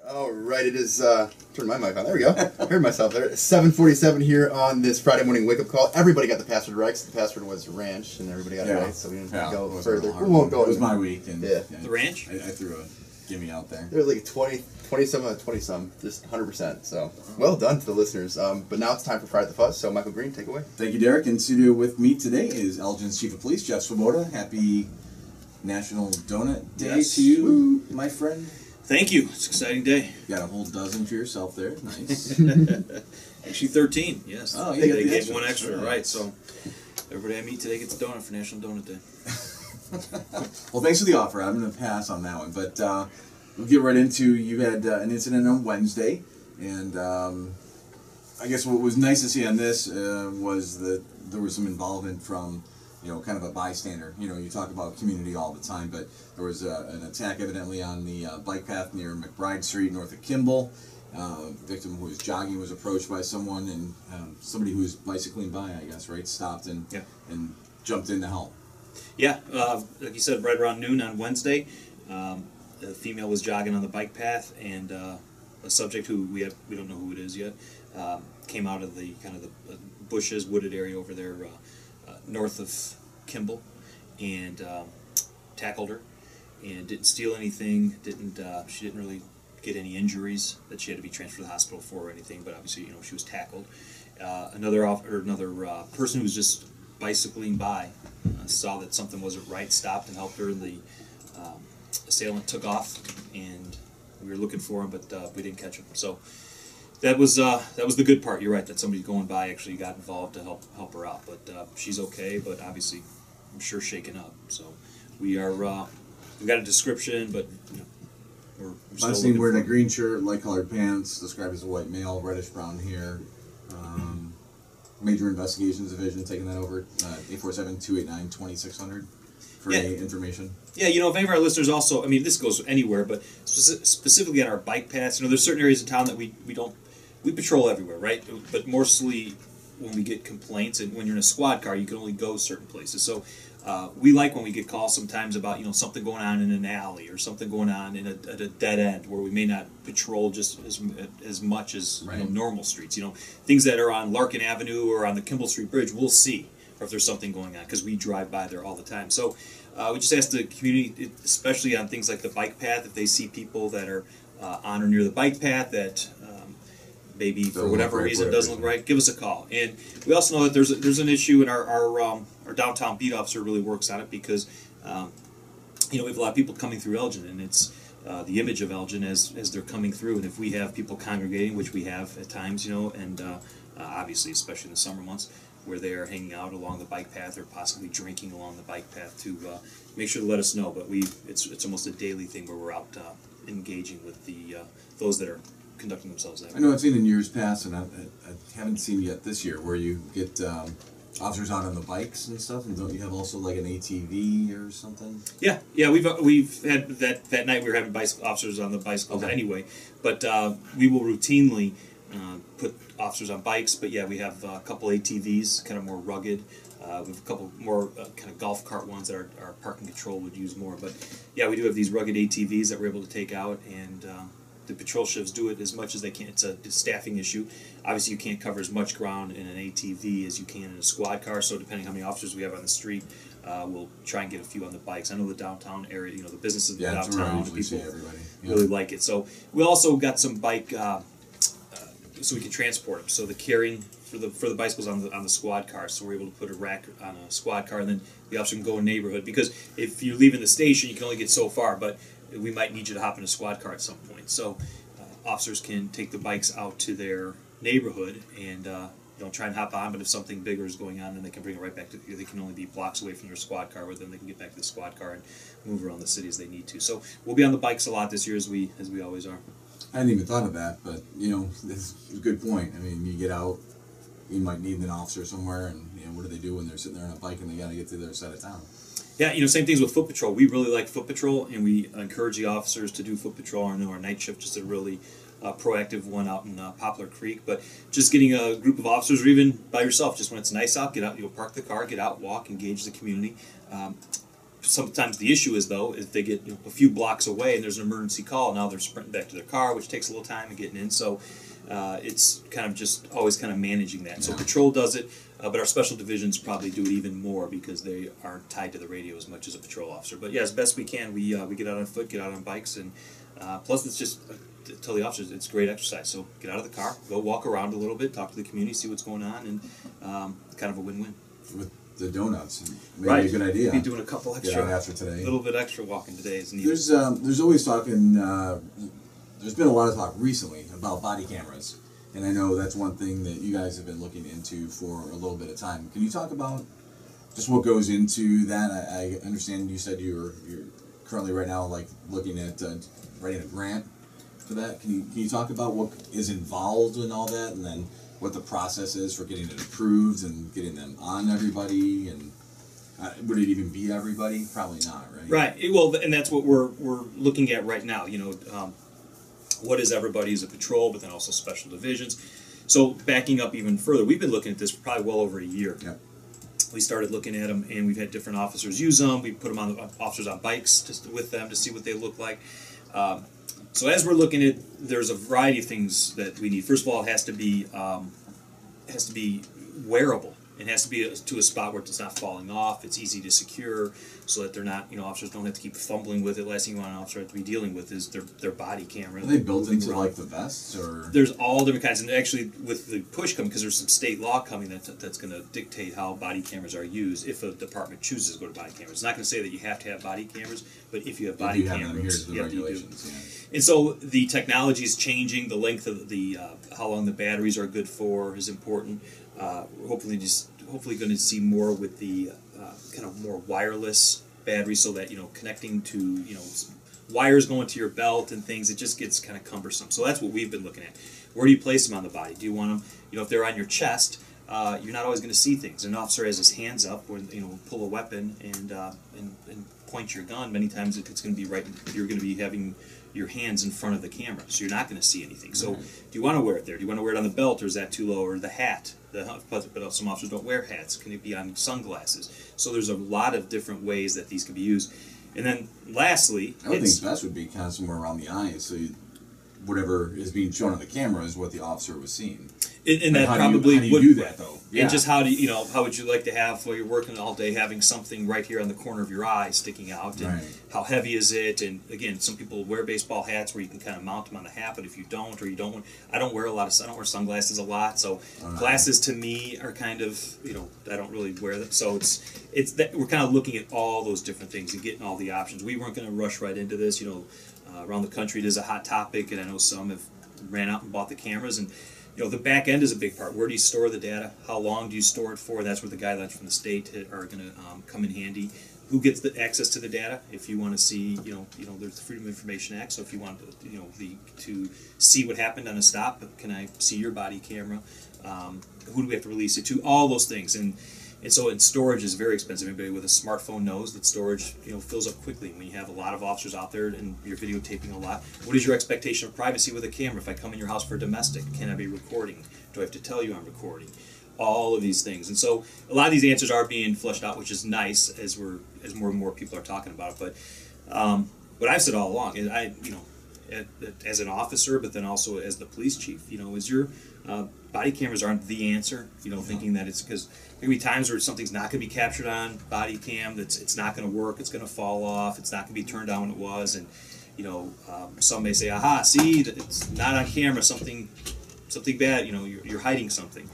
All right, it is, turn my mic on, there we go. I heard myself there. 7:47 here on this Friday morning wake-up call. Everybody got the password right, because the password was ranch, and everybody got it right, so we didn't go further. We won't go. It was my week, and the ranch? I threw a gimme out there. There was like 20-some out of 20-some, just 100%, so well done to the listeners. But now it's time for Friday at the Fuzz, so Michael Green, take away. Thank you, Derek. In studio with me today is Elgin's Chief of Police, Jeff Swoboda. Happy National Donut Day to you, my friend. Thank you. It's an exciting day. You got a whole dozen for yourself there. Nice. Actually 13, yes. Oh, yeah, they gave one extra, right. So everybody I meet today gets a donut for National Donut Day. Well, thanks for the offer. I'm going to pass on that one. But we'll get right into, you had an incident on Wednesday. And I guess what was nice to see on this was that there was some involvement from, kind of a bystander. You talk about community all the time, but there was an attack evidently on the bike path near McBride Street, north of Kimball. Victim who was jogging was approached by someone, and somebody who was bicycling by, I guess, right, stopped and jumped in to help. Yeah, like you said, right around noon on Wednesday, a female was jogging on the bike path, and a subject who we don't know who it is yet, came out of the kind of the bushes, wooded area over there, north of Kimball, and tackled her, and didn't steal anything. She didn't really get any injuries that she had to be transferred to the hospital for or anything. But obviously, she was tackled. Another person who was just bicycling by saw that something wasn't right, stopped and helped her, and the assailant took off, and we were looking for him, but we didn't catch him. So that was the good part. You're right, that somebody going by actually got involved to help her out. But she's okay, but obviously I'm sure shaken up. So we got a description, but we're still Last name wearing a green shirt, light colored pants, described as a white male, reddish brown hair. Major Investigations Division taking that over, 847-289-2600 for any information. Yeah, if any of our listeners also, this goes anywhere, but specifically on our bike paths, there's certain areas of town that we patrol everywhere, right? But mostly when we get complaints, and when you're in a squad car, you can only go certain places. So we like when we get calls sometimes about something going on in an alley or something going on at a dead end where we may not patrol just as much as normal streets. Things that are on Larkin Avenue or on the Kimball Street Bridge, we'll see, or if there's something going on, because we drive by there all the time. So we just ask the community, especially on things like the bike path, if they see people that are on or near the bike path that maybe for whatever reason doesn't look right, give us a call. And we also know that there's an issue, and our downtown beat officer really works on it, because we have a lot of people coming through Elgin, and it's the image of Elgin as they're coming through. And if we have people congregating, which we have at times, and obviously especially in the summer months, where they are hanging out along the bike path or possibly drinking along the bike path, to make sure to let us know. But it's almost a daily thing where we're out engaging with those that are conducting themselves that way. I know I've seen in years past, and I haven't seen yet this year, where you get officers out on the bikes and stuff. And don't you have also like an ATV or something? Yeah. We've had that night we were having officers on the bicycles anyway, but we will routinely put officers on bikes. But we have a couple ATVs, kind of more rugged. We have a couple more kind of golf cart ones that our parking control would use more. But we do have these rugged ATVs that we're able to take out, and the patrol shifts do it as much as they can. It's a staffing issue. Obviously, you can't cover as much ground in an ATV as you can in a squad car, so depending on how many officers we have on the street, we'll try and get a few on the bikes. I know the downtown area, the businesses in downtown, people really like it. So we also got some bike, so we can transport them. So the carrying for the bicycles on the squad car, so we're able to put a rack on a squad car, and then the officer can go in neighborhood, because if you're leaving the station, you can only get so far, but we might need you to hop in a squad car at some point. So officers can take the bikes out to their neighborhood and try and hop on, but if something bigger is going on, then they can bring it right back to they can only be blocks away from their squad car, but then they can get back to the squad car and move around the city as they need to. So we'll be on the bikes a lot this year, as we always are. I hadn't even thought of that, but this is a good point. You get out, you might need an officer somewhere, and what do they do when they're sitting there on a bike and they got to get to the other side of town? Yeah, same things with foot patrol. We really like foot patrol, and we encourage the officers to do foot patrol. I know our night shift just a really proactive one out in Poplar Creek. But just getting a group of officers, or even by yourself, just when it's nice out, get out, park the car, get out, walk, engage the community. sometimes the issue is, though, if they get a few blocks away and there's an emergency call, now they're sprinting back to their car, which takes a little time and getting in. So it's kind of just always kind of managing that. So patrol does it, but our special divisions probably do it even more because they aren't tied to the radio as much as a patrol officer. But yeah, as best we can, we get out on foot, get out on bikes, and plus it's just tell the officers it's great exercise. So get out of the car, go walk around a little bit, talk to the community, see what's going on, and kind of a win-win. With the donuts, maybe a good idea. Be doing a couple extra after today. A little bit extra walking today is needed. There's always talking. There's been a lot of talk recently about body cameras, and I know that's one thing that you guys have been looking into for a little bit of time. Can you talk about just what goes into that? I understand you said you're currently right now like looking at writing a grant for that. Can you talk about what is involved in all that, and then what the process is for getting it approved and getting them on everybody, and would it even be everybody? Probably not, right? Right. Well, and that's what we're looking at right now. What is everybody as a patrol, but then also special divisions. So backing up even further, we've been looking at this for probably well over a year. Yep. We started looking at them, and we've had different officers use them. We put them on officers on bikes with them to see what they look like. So as we're looking at, there's a variety of things that we need. First of all, it has to be wearable. It has to be to a spot where it's not falling off. It's easy to secure, so that they're not, officers don't have to keep fumbling with it. Last thing you want an officer to be dealing with is their body camera. Are they built into like the vests, or? There's all different kinds, and actually with the push coming, because there's some state law coming that's going to dictate how body cameras are used if a department chooses to go to body cameras. It's not going to say that you have to have body cameras, but if you have body cameras, you have to do. And so the technology is changing. The length of how long the batteries are good for is important. Hopefully going to see more with the kind of more wireless batteries, so that connecting to wires going to your belt and things, it just gets kind of cumbersome. So that's what we've been looking at. Where do you place them on the body? Do you want them, if they're on your chest, you're not always going to see things. An officer has his hands up, or pull a weapon and point your gun. Many times it's going to be right. You're going to be having your hands in front of the camera, so you're not going to see anything. So, do you want to wear it there? Do you want to wear it on the belt, or is that too low? Or the hat? But some officers don't wear hats. Can it be on sunglasses? So there's a lot of different ways that these can be used. And then, lastly, I would think best would be kind of somewhere around the eyes, so whatever is being shown on the camera is what the officer was seeing. And that probably would do that, though. And just how would you like to have, while you're working all day, having something right here on the corner of your eye sticking out, and how heavy is it? And again, some people wear baseball hats where you can kind of mount them on the hat, but if you don't, or you don't want, I don't wear sunglasses a lot, so glasses to me are kind of, I don't really wear them. So it's that we're kind of looking at all those different things and getting all the options. We weren't going to rush right into this. Around the country it is a hot topic, and I know some have ran out and bought the cameras, and the back end is a big part. Where do you store the data? How long do you store it for? That's where the guidelines from the state are going to come in handy. Who gets the access to the data? If you want to see, there's the Freedom of Information Act. So if you want, to see what happened on a stop, can I see your body camera? Who do we have to release it to? All those things, and so storage is very expensive. Anybody with a smartphone knows that storage, fills up quickly. When you have a lot of officers out there and you're videotaping a lot, what is your expectation of privacy with a camera? If I come in your house for domestic, can I be recording? Do I have to tell you I'm recording? All of these things, and so a lot of these answers are being fleshed out, which is nice as more and more people are talking about it. But what I've said all along is as an officer, but then also as the police chief, is your body cameras aren't the answer. Thinking that it's because there can be times where something's not going to be captured on body cam. It's not going to work. It's going to fall off. It's not going to be turned on when it was. And some may say, "Aha! See, it's not on camera. Something bad. You're hiding something."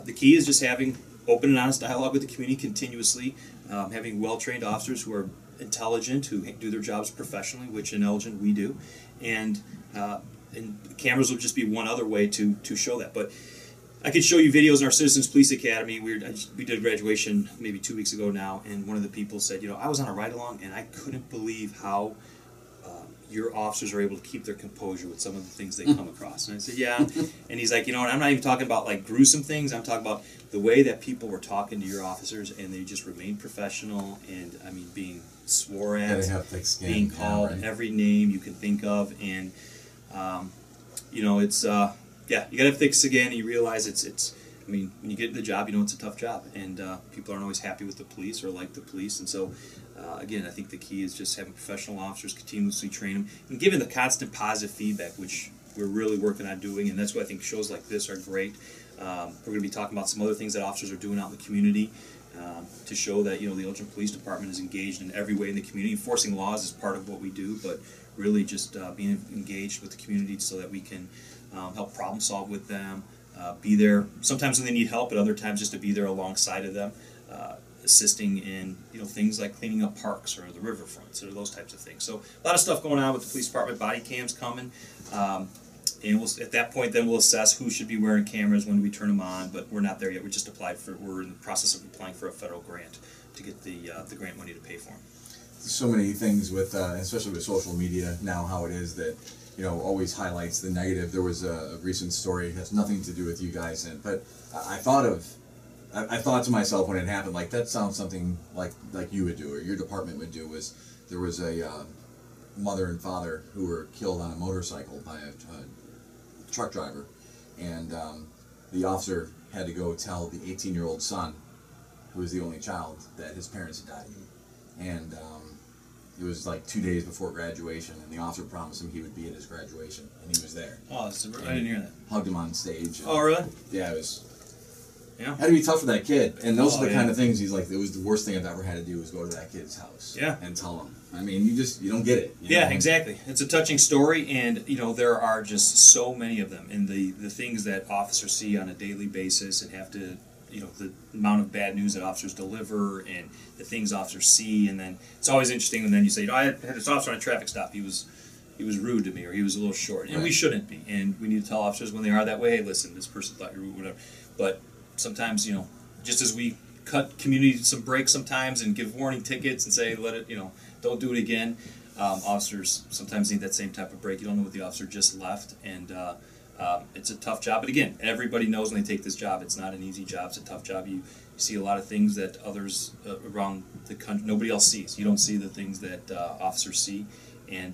The key is just having open and honest dialogue with the community continuously, having well-trained officers who are intelligent, who do their jobs professionally, which in Elgin we do, and cameras will just be one other way to show that. But I could show you videos in our Citizens Police Academy. We did graduation maybe 2 weeks ago now, and one of the people said, I was on a ride-along, and I couldn't believe how your officers are able to keep their composure with some of the things they come across. And I said, yeah. And he's like, and I'm not even talking about like gruesome things. I'm talking about the way that people were talking to your officers, and they just remained professional, and being swore at, being called every name you can think of, and it's you got to fix again. And you realize it's I mean, when you get the job, you know it's a tough job, and people aren't always happy with the police or like the police, and so again, I think the key is just having professional officers continuously train them and giving the constant positive feedback, which we're really working on doing, and that's why I think shows like this are great. We're going to be talking about some other things that officers are doing out in the community to show that the Elgin Police Department is engaged in every way in the community. Enforcing laws is part of what we do, but really just being engaged with the community so that we can help problem solve with them, be there sometimes when they need help, but other times just to be there alongside of them, assisting in things like cleaning up parks or the riverfronts or those types of things. So a lot of stuff going on with the police department. Body cams coming. And at that point, then we'll assess who should be wearing cameras, when do we turn them on, but we're not there yet. We're in the process of applying for a federal grant to get the grant money to pay for them. So many things with, especially with social media now, how it is that, always highlights the negative. There was a recent story, it has nothing to do with you guys, but I thought to myself when it happened, like, that sounds something like you would do or your department would do. There was a mother and father who were killed on a motorcycle by a truck driver, and the officer had to go tell the 18-year-old son, who was the only child, that his parents had died. And it was like 2 days before graduation, and the officer promised him he would be at his graduation, and he was there. Oh, I didn't hear that. Hugged him on stage. Oh, really? Yeah, it was. Yeah. Had to be tough for that kid, and those are the kind of things he's like. It was the worst thing I've ever had to do was go to that kid's house. Yeah. And tell him. I mean, you don't get it. Yeah, exactly. It's a touching story, and there are just so many of them, and the things that officers see on a daily basis, and have to, the amount of bad news that officers deliver, and the things officers see, and then it's always interesting when then you say, I had this officer on a traffic stop. He was rude to me, or he was a little short, and we shouldn't be, and we need to tell officers when they are that way, hey, listen, this person thought you were rude, whatever. But sometimes, just as we cut community some breaks sometimes and give warning tickets and say, don't do it again. Officers sometimes need that same type of break. You don't know what the officer just left, and it's a tough job. But again, everybody knows when they take this job, it's not an easy job. It's a tough job. You see a lot of things that others around the country, nobody else sees. You don't see the things that officers see, and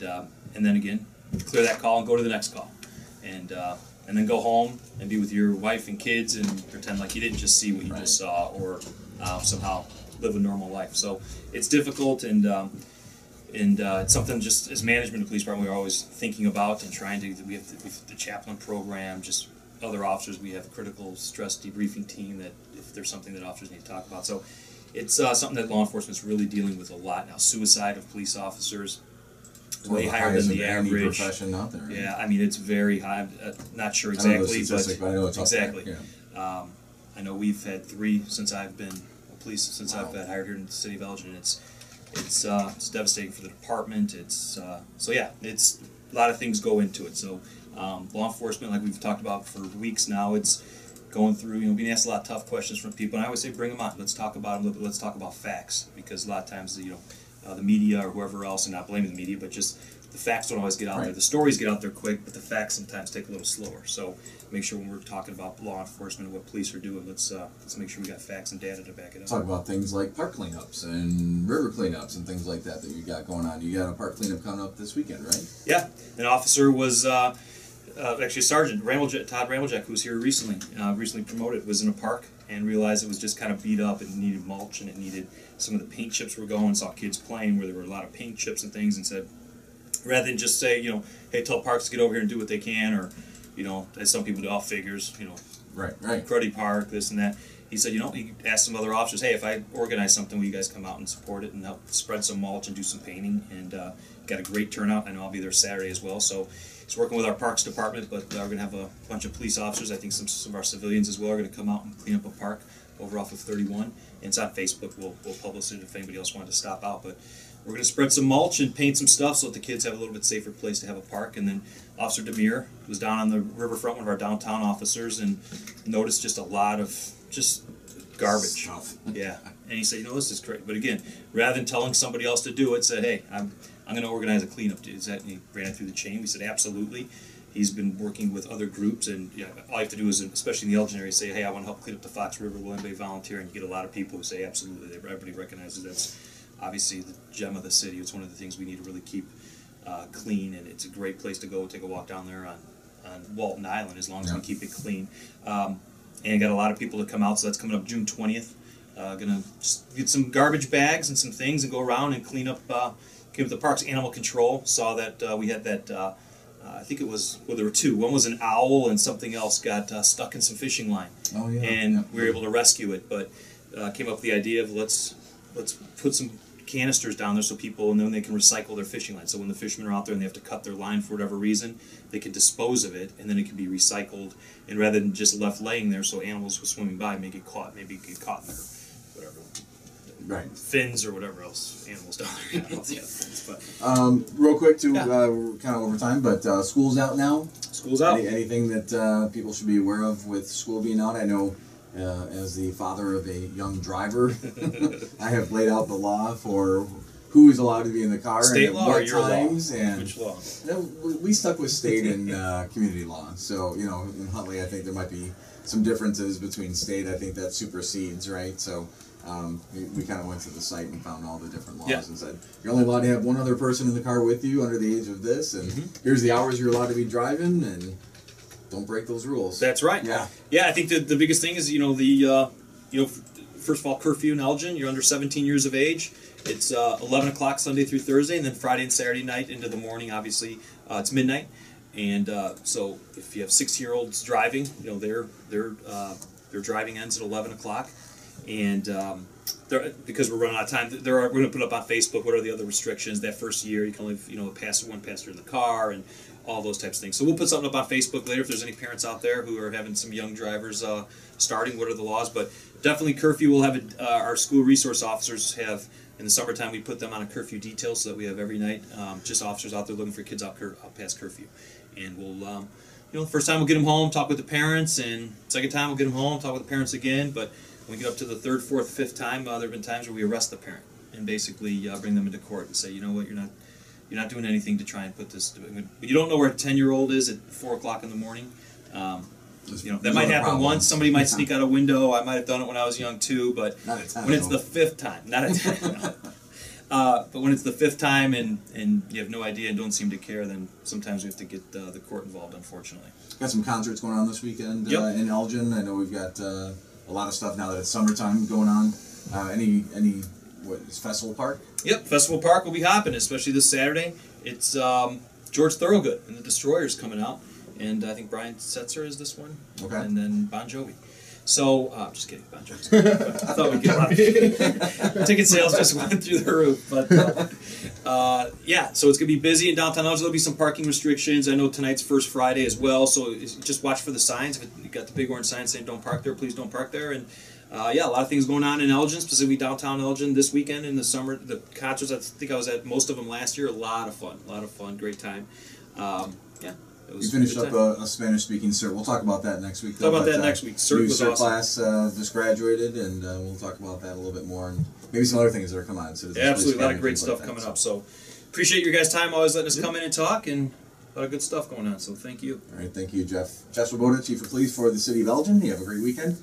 then again, clear that call and go to the next call, and then go home and be with your wife and kids and pretend like you didn't just see what you just saw, or somehow live a normal life. So it's difficult, and it's something just as management of the police department we're always thinking about and trying to. We have the chaplain program, just other officers. We have a critical stress debriefing team that if there's something that officers need to talk about. So it's something that law enforcement is really dealing with a lot now. Suicide of police officers. Way higher than the average. Profession out there, right? Yeah, I mean it's very high. I'm not sure exactly, but I know it's exactly. Yeah. I know we've had 3 since I've been I've been hired here in the city of Elgin. It's devastating for the department. It's a lot of things go into it. So law enforcement, like we've talked about for weeks now, it's going through, being asked a lot of tough questions from people, and I always say bring them on. Let's talk about them. Let's talk about facts, because a lot of times the media or whoever else, and not blaming the media, but just the facts don't always get out there. The stories get out there quick, but the facts sometimes take a little slower. So make sure when we're talking about law enforcement and what police are doing, let's make sure we got facts and data to back it up. Talk about things like park cleanups and river cleanups and things like that you got going on. You got a park cleanup coming up this weekend, right? Yeah, an officer was actually Sergeant Todd Ramblejack, who was here recently promoted, was in a park and realized it was just kind of beat up and needed mulch, and it needed some of the paint chips were going. Saw kids playing where there were a lot of paint chips and things, and said, rather than just say, hey, tell parks to get over here and do what they can, or, as some people do, all figures, right, cruddy park, this and that. He said, he asked some other officers, hey, if I organize something, will you guys come out and support it and help spread some mulch and do some painting? And got a great turnout. I know I'll be there Saturday as well. So he's working with our parks department, but we're going to have a bunch of police officers. I think some of our civilians as well are going to come out and clean up a park over off of 31. And it's on Facebook. We'll publish it if anybody else wanted to stop out. But we're going to spread some mulch and paint some stuff so that the kids have a little bit safer place to have a park. And then Officer Demir was down on the riverfront, one of our downtown officers, and noticed just a lot of just garbage. Yeah. And he said, this is great. But again, rather than telling somebody else to do it, said, hey, I'm going to organize a cleanup. Is that? And he ran it through the chain. We said, absolutely. He's been working with other groups, and all you have to do is, especially in the Elgin area, say, hey, I want to help clean up the Fox River. Will anybody volunteer? And you get a lot of people who say, absolutely. Everybody recognizes that's obviously the gem of the city. It's one of the things we need to really keep clean, and it's a great place to go take a walk down there on Walton Island as long as we keep it clean. and got a lot of people to come out. So that's coming up June 20th. Gonna just get some garbage bags and some things and go around and clean up the parks. Animal control saw that we had that. I think it was, well, there were two. One was an owl, and something else got stuck in some fishing line. Oh yeah. And we were able to rescue it, but came up with the idea of let's put some canisters down there so people, and then they can recycle their fishing line. So when the fishermen are out there and they have to cut their line for whatever reason, they can dispose of it, and then it can be recycled, and rather than just left laying there so animals were swimming by may get caught, maybe get caught in their whatever, fins or whatever else animals down there. I don't see fins, but real quick too, we're kind of over time, but school's out now. School's out. Anything that people should be aware of with school being out? I know. As the father of a young driver, I have laid out the law for who is allowed to be in the car state and law what or your times. law? And which law? We stuck with state and community law. So in Huntley, I think there might be some differences between state. I think that supersedes, right? So we kind of went to the site and found all the different laws and said you're only allowed to have one other person in the car with you under the age of this, and here's the hours you're allowed to be driving, and don't break those rules. That's right. Yeah. I think the biggest thing is first of all, curfew in Elgin. You're under 17 years of age. It's 11 o'clock Sunday through Thursday, and then Friday and Saturday night into the morning. Obviously, it's midnight, and so if you have 6-year-olds driving, their driving ends at 11 o'clock, and because we're running out of time, we're going to put up on Facebook what are the other restrictions. That first year, you can only one passenger in the car, and all those types of things. So we'll put something up on Facebook later if there's any parents out there who are having some young drivers starting. What are the laws? But definitely curfew. We'll have our school resource officers have, in the summertime, we put them on a curfew detail so that we have every night just officers out there looking for kids out past curfew. And we'll, the first time we'll get them home, talk with the parents, and second time we'll get them home, talk with the parents again. But when we get up to the third, fourth, fifth time, there have been times where we arrest the parent and basically bring them into court and say, you know what, you're not doing anything to try and put this. You don't know where a 10-year-old is at 4 o'clock in the morning. That might happen once. Somebody might sneak out a window. I might have done it when I was young too. But when it's the fifth time, not a 10. But when it's the fifth time and you have no idea and don't seem to care, then sometimes we have to get the court involved. Unfortunately. Got some concerts going on this weekend in Elgin. I know we've got a lot of stuff now that it's summertime going on. What is Festival Park? Yep, Festival Park will be hopping, especially this Saturday. It's George Thorogood and the Destroyers coming out, and I think Brian Setzer is this one, and then Bon Jovi. So, just kidding, Bon Jovi. I thought we'd get a lot of ticket sales just went through the roof, but so it's gonna be busy in downtown Elgin. There'll be some parking restrictions. I know tonight's First Friday as well, so just watch for the signs. If you got the big orange sign saying "Don't park there," please don't park there. And a lot of things going on in Elgin, specifically downtown Elgin this weekend in the summer. The concerts, I think I was at most of them last year. A lot of fun, great time. You finished up a Spanish-speaking cert. We'll talk about that next week. Talk about that next week. Cert was awesome. Class just graduated, and we'll talk about that a little bit more, and maybe some other things that are coming on. So absolutely, a lot of great stuff coming up. So appreciate your guys' time, always letting us come in and talk, and a lot of good stuff going on. So thank you. All right, thank you, Jeff. Jeff Swoboda, Chief of Police for the City of Elgin. You have a great weekend.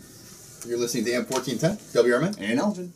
You're listening to AM 1410, WRMN. And Elgin.